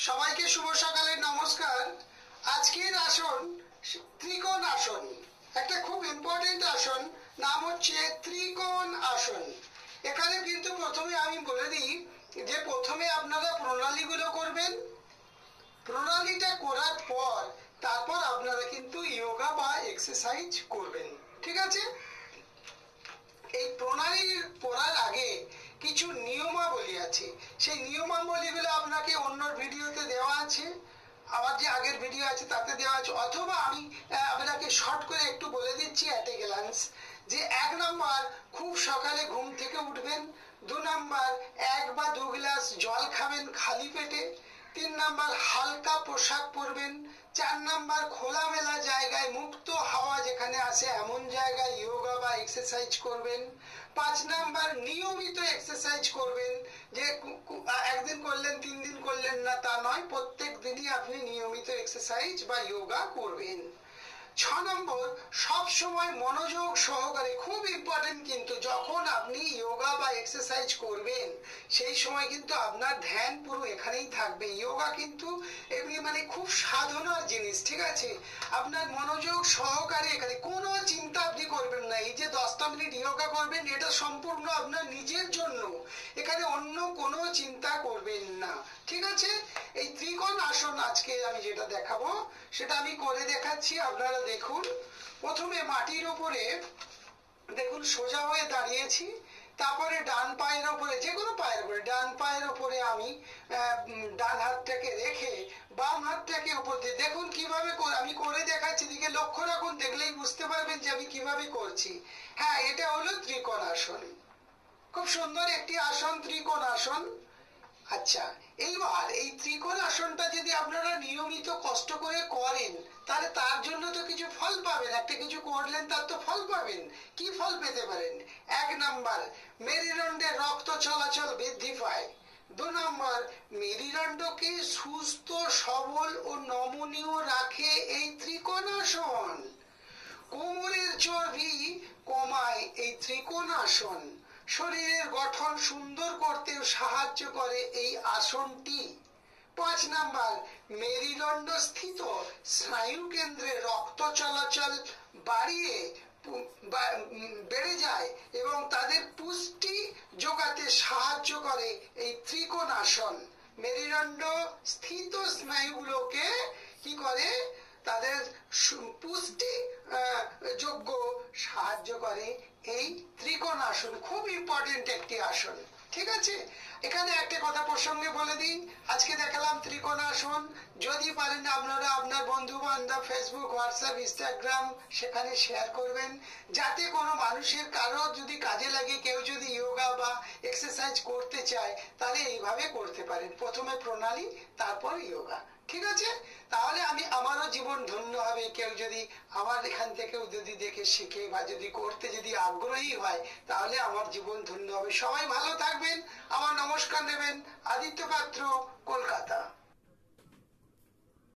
সবাইকে শুভ সকালের নমস্কার। আজকের আসন ত্রিকোণ আসন, একটা খুব ইম্পর্টেন্ট আসন, নাম হচ্ছে ত্রিকোণ আসন। এখানে কিন্তু প্রথমে আমি বলে দিই যে প্রথমে আপনারা প্রণালীগুলো করবেন, প্রণালীটা করার পর তারপর আপনারা কিন্তু যোগা বা এক্সারসাইজ করবেন, ঠিক আছে? এই প্রণালী পড়ার আগে কিছু নিয়মাবলী আছে, সেই নিয়মাবলীগুলো আপনাকে অন্য ভিডিওতে দেওয়া আছে, আমার যে আগের ভিডিও আছে তাতে দেওয়া আছে, অথবা আমি আপনাকে শর্ট করে একটু বলে দিচ্ছি অ্যাট এ গ্ল্যান্স। যে 1 নম্বর, খুব সকালে ঘুম থেকে উঠবেন। 2 নম্বর, 1 বা 2 গ্লাস জল খাবেন খালি পেটে। 3 নম্বর, হালকা পোশাক পরবেন। 4 নম্বর, খোলামেলা জায়গায় মুক্ত হাওয়া যেখানে আসে এমন জায়গায় যোগা বা এক্সারসাইজ করবেন। 5 নম্বর, নিয়মিত এক্সারসাইজ করবেন, যে একদিন করলেন 3 দিন করলেন না তা নয়, প্রত্যেক দিনই আপনি নিয়মিত এক্সারসাইজ বা যোগা করবেন। 6 নম্বর, সব সময় মনোযোগ সহকারে, খুব ইম্পর্টেন্ট কিন্তু, যখন আপনি যোগা বা এক্সারসাইজ করবেন সেই সময় কিন্তু আপনার ধ্যান পুরো এখানেই থাকবে। যোগা কিন্তু এমনি মানে খুব সাধনার জিনিস, ঠিক আছে? আপনার মনোযোগ সহকারে এখানে কোনো চিন্তা আপনি করবেন না। এই যে 10টা মিনিট যোগা করবেন, এটা সম্পূর্ণ আপনার নিজের জন্য, এখানে অন্য কোনো চিন্তা করবেন না, ঠিক আছে? এই ত্রিকোণ আসন আজকে আমি যেটা দেখাবো সেটা আমি করে দেখাচ্ছি, আপনারা দেখুন। প্রথমে মাটির উপরে দেখুন সোজা হয়ে দাঁড়িয়েছি, তারপরে ডান পায়ের উপরে, যে কোনো পায়ের উপরে, ডান পায়ের উপরে আমি ডান হাতটাকে রেখে বাম হাতটাকে উপর দিয়ে, দেখুন কিভাবে আমি করে দেখাচ্ছি, দিকে লক্ষ্য রাখুন, দেখলেই বুঝতে পারবেন যে আমি কিভাবে করছি। হ্যাঁ, এটা হলো ত্রিকোণ আসন, খুব সুন্দর একটি আসন, ত্রিকোণ আসন। আচ্ছা, এইবার এই ত্রিকোণ আসনটা যদি আপনারা নিয়মিত কষ্ট করে করেন তাহলে তার জন্য তো কিছু ফল পাবেন, একটা কিছু করলেন তার তো ফল পাবেন। কি ফল পেতে পারেন? 1 নম্বর, মেরুদণ্ডে রক্ত চলাচল বৃদ্ধি পায়। 2 নম্বর, মেরুদণ্ডকে সুস্থ সবল ও নমনীয় রাখে এই ত্রিকোণ আসন। কোমরের চর্বি কমায় এই ত্রিকোণ আসন। শরীরের গঠন সুন্দর করতেও সাহায্য করে এই আসনটি। 5 নম্বর, মেরুদণ্ড স্থিত স্নায়ু কেন্দ্রে রক্ত চলাচল বেড়ে যায় এবং তাদের পুষ্টি যোগাতে সাহায্য করে এই ত্রিকোণ আসন। মেরুদণ্ড স্থিত স্নায়ুগুলোকে কি করে? তাদের পুষ্টি যোগ্য সাহায্য করে এই ত্রিকোণ আসন। খুব ইম্পর্টেন্ট একটি আসন, ঠিক আছে? এখানে একটা কথা প্রসঙ্গে বলে দিই, আজকে দেখালাম ত্রিকোণ আসন। যদি পারেন আপনারা আপনার বন্ধু বান্ধব ফেসবুক, হোয়াটসঅ্যাপ, ইনস্টাগ্রাম সেখানে শেয়ার করবেন, যাতে কোনো মানুষের কারো যদি কাজে লাগে, কেউ যদি যোগা বা এক্সারসাইজ করতে চায় তাহলে এইভাবে করতে পারেন, প্রথমে প্রণালী তারপর যোগা, ঠিক আছে? তাহলে আমারও জীবন ধন্য হবে। কেউ যদি আমার এখান থেকেও যদি দেখে শিখে বা যদি করতে যদি আগ্রহী হয় তাহলে আমার জীবন ধন্য হবে। সবাই ভালো থাকবেন, আমার নমস্কার নেবেন। আদিত্য পাত্র, কলকাতা।